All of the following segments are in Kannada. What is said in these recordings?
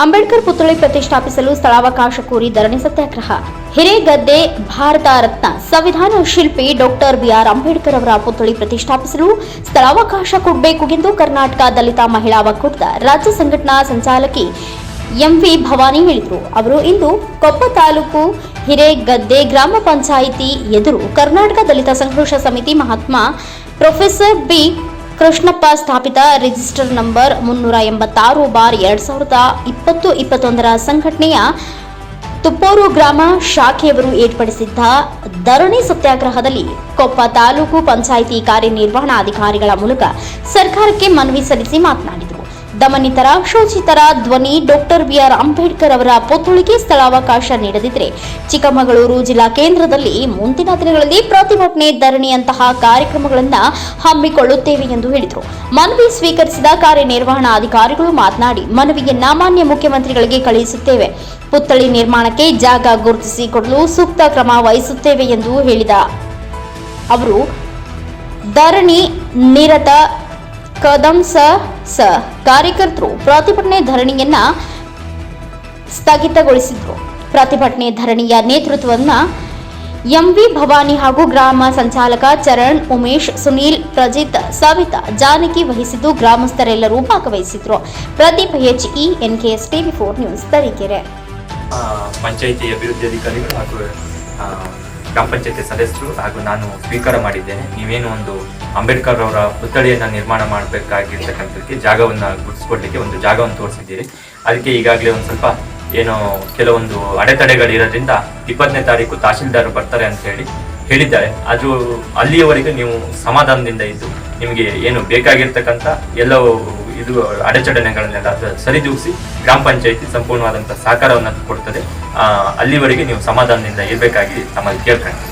ಅಂಬೇಡ್ಕರ್ ಪುತ್ಥಳಿ ಪ್ರತಿಷ್ಠಾಪಿಸಲು ಸ್ಥಳಾವಕಾಶ ಕೋರಿ ಧರಣಿ ಸತ್ಯಾಗ್ರಹ. ಹಿರೇಗದ್ದೆ ಭಾರತ ರತ್ನ ಸಂವಿಧಾನ ಶಿಲ್ಪಿ ಡಾಕ್ಟರ್ ಬಿಆರ್ ಅಂಬೇಡ್ಕರ್ ಅವರ ಪುತ್ಥಳಿ ಪ್ರತಿಷ್ಠಾಪಿಸಲು ಸ್ಥಳಾವಕಾಶ ಕೊಡಬೇಕು ಎಂದು ಕರ್ನಾಟಕ ದಲಿತ ಮಹಿಳಾ ಒಕ್ಕೂಟದ ರಾಜ್ಯ ಸಂಘಟನಾ ಸಂಚಾಲಕಿ ಎಂವಿ ಭವಾನಿ ಹೇಳಿದರು. ಅವರು ಇಂದು ಕೊಪ್ಪ ತಾಲೂಕು ಹಿರೇಗದ್ದೆ ಗ್ರಾಮ ಪಂಚಾಯಿತಿ ಎದುರು ಕರ್ನಾಟಕ ದಲಿತ ಸಂಘರ್ಷ ಸಮಿತಿ ಮಹಾತ್ಮ ಪ್ರೊಫೆಸರ್ ಬಿ ಕೃಷ್ಣಪ್ಪ ಸ್ಥಾಪಿತ ರಿಜಿಸ್ಟರ್ ನಂಬರ್ 386/2020-21 ಸಂಘಟನೆಯ ತುಪ್ಪೂರು ಗ್ರಾಮ ಶಾಖೆಯವರು ಏರ್ಪಡಿಸಿದ್ದ ಧರಣಿ ಸತ್ಯಾಗ್ರಹದಲ್ಲಿ ಕೊಪ್ಪ ತಾಲೂಕು ಪಂಚಾಯಿತಿ ಕಾರ್ಯನಿರ್ವಹಣಾಧಿಕಾರಿಗಳ ಮೂಲಕ ಸರ್ಕಾರಕ್ಕೆ ಮನವಿ ಸಲ್ಲಿಸಿ ಮಾತನಾಡಿದರು. ದಮನಿತರ ಶೋಷಿತರ ಧ್ವನಿ ಡಾಕ್ಟರ್ ಬಿಆರ್ ಅಂಬೇಡ್ಕರ್ ಅವರ ಪುತ್ಥಳಿಗೆ ಸ್ಥಳಾವಕಾಶ ನೀಡದಿದ್ದರೆ ಚಿಕ್ಕಮಗಳೂರು ಜಿಲ್ಲಾ ಕೇಂದ್ರದಲ್ಲಿ ಮುಂದಿನ ದಿನಗಳಲ್ಲಿ ಪ್ರತಿಭಟನೆ, ಧರಣಿಯಂತಹ ಕಾರ್ಯಕ್ರಮಗಳನ್ನು ಹಮ್ಮಿಕೊಳ್ಳುತ್ತೇವೆ ಎಂದು ಹೇಳಿದರು. ಮನವಿ ಸ್ವೀಕರಿಸಿದ ಕಾರ್ಯನಿರ್ವಹಣಾಧಿಕಾರಿಗಳು ಮಾತನಾಡಿ, ಮನವಿಯನ್ನ ಮಾನ್ಯ ಮುಖ್ಯಮಂತ್ರಿಗಳಿಗೆ ಕಳುಹಿಸುತ್ತೇವೆ. ಪುತ್ಥಳಿ ನಿರ್ಮಾಣಕ್ಕೆ ಜಾಗ ಗುರುತಿಸಿಕೊಡಲು ಸೂಕ್ತ ಕ್ರಮ ವಹಿಸುತ್ತೇವೆ ಎಂದು ಹೇಳಿದ ಅವರು ಧರಣಿ ನಿರತ ಕದಂಸ ಕಾರ್ಯಕರ್ತರು ಪ್ರತಿಭಟನೆ ಧರಣಿಯನ್ನ ಸ್ಥಗಿತಗೊಳಿಸಿದರು. ಪ್ರತಿಭಟನೆ ಧರಣಿಯ ನೇತೃತ್ವವನ್ನು ಎಂವಿ ಭವಾನಿ ಹಾಗೂ ಗ್ರಾಮ ಸಂಚಾಲಕ ಚರಣ್, ಉಮೇಶ್, ಸುನೀಲ್, ಪ್ರಜಿತ್, ಸವಿತಾ, ಜಾನಕಿ ವಹಿಸಿದ್ದು ಗ್ರಾಮಸ್ಥರೆಲ್ಲರೂ ಭಾಗವಹಿಸಿದ್ರು. Pradeep HE NKS TV4 news Tarikere. Panchayat ಅಭಿವೃದ್ಧಿ ಅಧಿಕಾರಿಗಳು ಹಾಗೂ ಗ್ರಾಮ ಪಂಚಾಯತಿ ಸದಸ್ಯರು ಹಾಗೂ ನಾನು ಸ್ವೀಕಾರ ಮಾಡಿದ್ದೇನೆ. ನೀವೇನು ಒಂದು ಅಂಬೇಡ್ಕರ್ ಅವರ ಪುತ್ಥಳಿಯನ್ನು ನಿರ್ಮಾಣ ಮಾಡಬೇಕಾಗಿರ್ತಕ್ಕಂಥದ್ದಕ್ಕೆ ಜಾಗವನ್ನು ಗುರುತಿಸ್ಕೊಡ್ಲಿಕ್ಕೆ ಒಂದು ಜಾಗವನ್ನು ತೋರಿಸಿದ್ದೀರಿ. ಅದಕ್ಕೆ ಈಗಾಗಲೇ ಒಂದು ಸ್ವಲ್ಪ ಏನೋ ಕೆಲವೊಂದು ಅಡೆತಡೆಗಳಿರೋದ್ರಿಂದ 20ನೇ ತಾರೀಕು ತಹಶೀಲ್ದಾರ್ ಬರ್ತಾರೆ ಅಂತ ಹೇಳಿದ್ದಾರೆ. ಅದು ಅಲ್ಲಿಯವರೆಗೆ ನೀವು ಸಮಾಧಾನದಿಂದ ಇದ್ದು ನಿಮಗೆ ಏನು ಬೇಕಾಗಿರ್ತಕ್ಕಂಥ ಎಲ್ಲವೂ ಇದು ಅಡೆತಡೆಗಳನ್ನೆಲ್ಲ ಸರಿದೂಗಿಸಿ ಗ್ರಾಮ ಪಂಚಾಯತಿ ಸಂಪೂರ್ಣವಾದಂಥ ಸಹಕಾರವನ್ನು ಕೊಡ್ತದೆ. ಅಲ್ಲಿವರೆಗೆ ನೀವು ಸಮಾಧಾನದಿಂದ ಇರಬೇಕಾಗಿ ತಮ್ಮಲ್ಲಿ ಕೇಳ್ಕೊಂಡ್ರೆ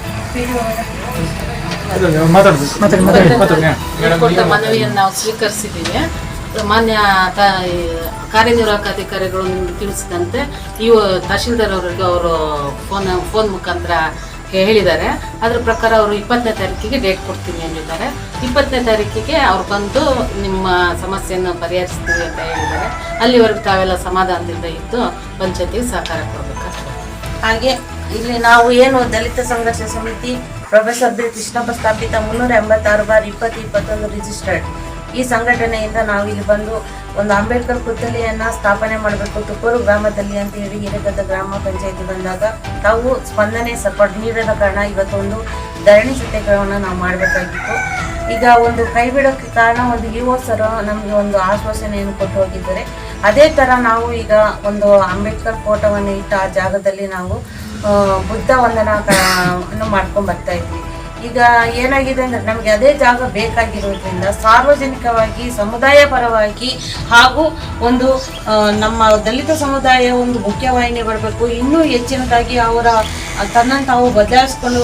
ಮನವಿಯನ್ನು ನಾವು ಸ್ವೀಕರಿಸಿದ್ದೀವಿ. ಮಾನ್ಯ ಕಾರ್ಯನಿರ್ವಾಹಕ ಅಧಿಕಾರಿಗಳು ನಿಮ್ಗೆ ತಿಳಿಸಿದಂತೆ ತಹಶೀಲ್ದಾರ್ ಅವರಿಗೆ ಅವರು ಫೋನ್ ಮುಖಾಂತರ ಹೇಳಿದ್ದಾರೆ. ಅದರ ಪ್ರಕಾರ ಅವರು 20ನೇ ತಾರೀಕಿಗೆ ಡೇಟ್ ಕೊಡ್ತೀನಿ ಅಂದಿದ್ದಾರೆ. 20ನೇ ತಾರೀಕಿಗೆ ಅವ್ರು ಬಂದು ನಿಮ್ಮ ಸಮಸ್ಯೆಯನ್ನು ಪರಿಹರಿಸ್ತೀವಿ ಅಂತ ಹೇಳಿದ್ದಾರೆ. ಅಲ್ಲಿವರೆಗೂ ತಾವೆಲ್ಲ ಸಮಾಧಾನದಿಂದ ಇದ್ದು ಪಂಚಾಯತಿಗೆ ಸಹಕಾರ ಕೊಡಬೇಕಾಗ್ತದೆ. ಹಾಗೆ ಇಲ್ಲಿ ನಾವು ಏನು ದಲಿತ ಸಂಘರ್ಷ ಸಮಿತಿ ಪ್ರೊಫೆಸರ್ ಬಿ ಕೃಷ್ಣಪ್ಪ ಸ್ಥಾಪಿತ 386/2021 ರಿಜಿಸ್ಟರ್ಡ್ ಈ ಸಂಘಟನೆಯಿಂದ ನಾವು ಇಲ್ಲಿ ಬಂದು ಒಂದು ಅಂಬೇಡ್ಕರ್ ಪುತ್ಥಳಿಯನ್ನು ಸ್ಥಾಪನೆ ಮಾಡಬೇಕು ತುಪ್ಪೂರು ಗ್ರಾಮದಲ್ಲಿ ಅಂತ ಹೇಳಿ ಹಿರೇಗದ್ದೆ ಗ್ರಾಮ ಪಂಚಾಯತಿ ಬಂದಾಗ ತಾವು ಸ್ಪಂದನೆ ಸಪೋರ್ಟ್ ನೀಡದ ಕಾರಣ ಇವತ್ತೊಂದು ಧರಣಿ ಸತ್ಯಾಗ್ರಹವನ್ನು ನಾವು ಮಾಡಬೇಕಾಗಿತ್ತು. ಈಗ ಒಂದು ಕೈ ಬಿಡೋಕ್ಕೆ ಕಾರಣ ಒಂದು EO ಸರ್ ನಮಗೆ ಒಂದು ಆಶ್ವಾಸನೆಯನ್ನು ಕೊಟ್ಟು ಹೋಗಿದ್ದಾರೆ. ಅದೇ ಥರ ನಾವು ಈಗ ಒಂದು ಅಂಬೇಡ್ಕರ್ ಫೋಟೋವನ್ನು ಇಟ್ಟ ಆ ಜಾಗದಲ್ಲಿ ನಾವು ಬುದ್ಧ ವಂದನವನ್ನು ಮಾಡ್ಕೊಂಡು ಬರ್ತಾ ಇದ್ವಿ. ಈಗ ಏನಾಗಿದೆ ಅಂದರೆ ನಮಗೆ ಅದೇ ಜಾಗ ಬೇಕಾಗಿರೋದ್ರಿಂದ ಸಾರ್ವಜನಿಕವಾಗಿ ಸಮುದಾಯ ಪರವಾಗಿ ಹಾಗೂ ಒಂದು ನಮ್ಮ ದಲಿತ ಸಮುದಾಯ ಒಂದು ಮುಖ್ಯವಾಹಿನಿ ಬರಬೇಕು. ಇನ್ನೂ ಹೆಚ್ಚಿನದಾಗಿ ಅವರ ತನ್ನನ್ನು ತಾವು ಬದಲಾಯಿಸ್ಕೊಂಡು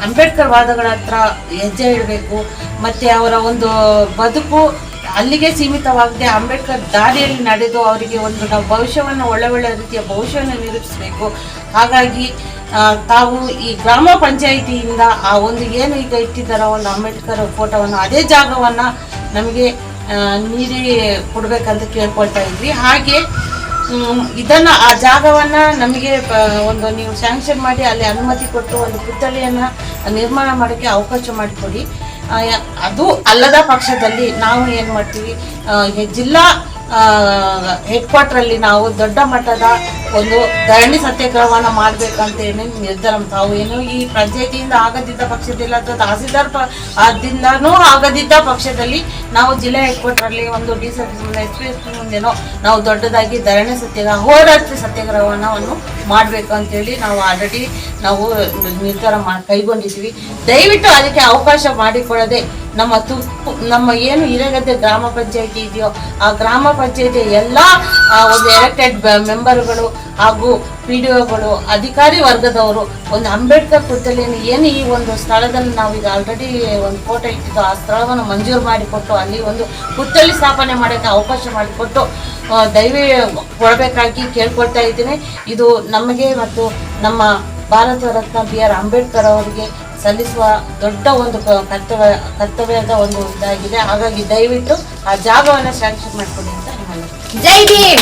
ಅಂಬೇಡ್ಕರ್ ವಾದಗಳ ಹತ್ರ ಹೆಜ್ಜೆ ಇಡಬೇಕು. ಮತ್ತು ಅವರ ಒಂದು ಬದುಕು ಅಲ್ಲಿಗೆ ಸೀಮಿತವಾಗದೆ ಅಂಬೇಡ್ಕರ್ ದಾರಿಯಲ್ಲಿ ನಡೆದು ಅವರಿಗೆ ಒಂದು ನಾವು ಭವಿಷ್ಯವನ್ನು ಒಳ್ಳೆ ರೀತಿಯ ಭವಿಷ್ಯವನ್ನು ನಿರೂಪಿಸಬೇಕು. ಹಾಗಾಗಿ ತಾವು ಈ ಗ್ರಾಮ ಪಂಚಾಯಿತಿಯಿಂದ ಆ ಒಂದು ಏನು ಈಗ ಇಟ್ಟಿದ್ದಾರೋ ಒಂದು ಅಂಬೇಡ್ಕರ್ ಫೋಟೋವನ್ನು ಅದೇ ಜಾಗವನ್ನು ನಮಗೆ ನೀಡಿ ಕೊಡಬೇಕಂತ ಕೇಳ್ಕೊಳ್ತಾ ಇದ್ವಿ. ಹಾಗೆ ಇದನ್ನು ಆ ಜಾಗವನ್ನು ನಮಗೆ ಒಂದು ನೀವು ಸ್ಯಾಂಕ್ಷನ್ ಮಾಡಿ ಅಲ್ಲಿ ಅನುಮತಿ ಕೊಟ್ಟು ಒಂದು ಪುತ್ಥಳಿಯನ್ನು ನಿರ್ಮಾಣ ಮಾಡೋಕ್ಕೆ ಅವಕಾಶ ಮಾಡಿಕೊಡಿ. ಅದು ಅಲ್ಲದ ಪಕ್ಷದಲ್ಲಿ ನಾವು ಏನು ಮಾಡ್ತೀವಿ, ಜಿಲ್ಲಾ ಹೆಡ್ ಕ್ವಾರ್ಟರಲ್ಲಿ ನಾವು ದೊಡ್ಡ ಮಟ್ಟದ ಒಂದು ಧರಣಿ ಸತ್ಯಾಗ್ರಹವನ್ನು ಮಾಡಬೇಕಂತೇಳಿ ನಿರ್ಧಾರ. ತಾವು ಏನು ಈ ಪಂಚಾಯತಿಯಿಂದ ಆಗದಿದ್ದ ಪಕ್ಷದಲ್ಲಿ ಅಥವಾ ತಹಸೀಲ್ದಾರ್ ಆದಿಂದನೂ ಆಗದಿದ್ದ ಪಕ್ಷದಲ್ಲಿ ನಾವು ಜಿಲ್ಲಾ ಹೆಡ್ ಕ್ವಾರ್ಟರಲ್ಲಿ ಒಂದು DC ಮುಂದೆ SP ಮುಂದೆನೋ ನಾವು ದೊಡ್ಡದಾಗಿ ಧರಣಿ ಸತ್ಯಾಗ್ರಹ ಹೋರಾಟ ಸತ್ಯಾಗ್ರಹವನ್ನು ಮಾಡಬೇಕು ಅಂತೇಳಿ ನಾವು ಆಲ್ರೆಡಿ ನಾವು ನಿರ್ಧಾರ ಕೈಗೊಂಡಿದ್ದೀವಿ. ದಯವಿಟ್ಟು ಅದಕ್ಕೆ ಅವಕಾಶ ಮಾಡಿಕೊಡದೆ ನಮ್ಮ ಏನು ಹಿರೇಗದ್ದೆ ಗ್ರಾಮ ಪಂಚಾಯತಿ ಇದೆಯೋ ಆ ಗ್ರಾಮ ಪಂಚಾಯತಿಯ ಎಲ್ಲ ಒಂದು ಎಲೆಕ್ಟೆಡ್ ಮೆಂಬರ್ಗಳು ಹಾಗೂ PDOಗಳು ಅಧಿಕಾರಿ ವರ್ಗದವರು ಒಂದು ಅಂಬೇಡ್ಕರ್ ಪುತ್ಥಳಿಯನ್ನು ಏನು ಈ ಒಂದು ಸ್ಥಳದಲ್ಲಿ ನಾವೀಗ ಆಲ್ರೆಡಿ ಒಂದು ಫೋಟೋ ಇಟ್ಟಿದ್ದು ಆ ಸ್ಥಳವನ್ನು ಮಂಜೂರು ಮಾಡಿಕೊಟ್ಟು ಅಲ್ಲಿ ಒಂದು ಪುತ್ಥಳಿ ಸ್ಥಾಪನೆ ಮಾಡೋಕ್ಕೆ ಅವಕಾಶ ಮಾಡಿಕೊಟ್ಟು ಕೊಡಬೇಕಾಗಿ ಕೇಳ್ಕೊಳ್ತಾ ಇದ್ದೀನಿ. ಇದು ನಮಗೆ ಮತ್ತು ನಮ್ಮ ಭಾರತ ರತ್ನ BR ಅಂಬೇಡ್ಕರ್ ಅವರಿಗೆ ಸಲ್ಲಿಸುವ ದೊಡ್ಡ ಒಂದು ಕರ್ತವ್ಯದ ಒಂದು ಇದಾಗಿದೆ. ಹಾಗಾಗಿ ದಯವಿಟ್ಟು ಆ ಜಾಗವನ್ನು ಸ್ಯಾಂಕ್ಷನ್ ಮಾಡಿಕೊಡಿ ಅಂತ. ಜೈ ಭೀಮ್.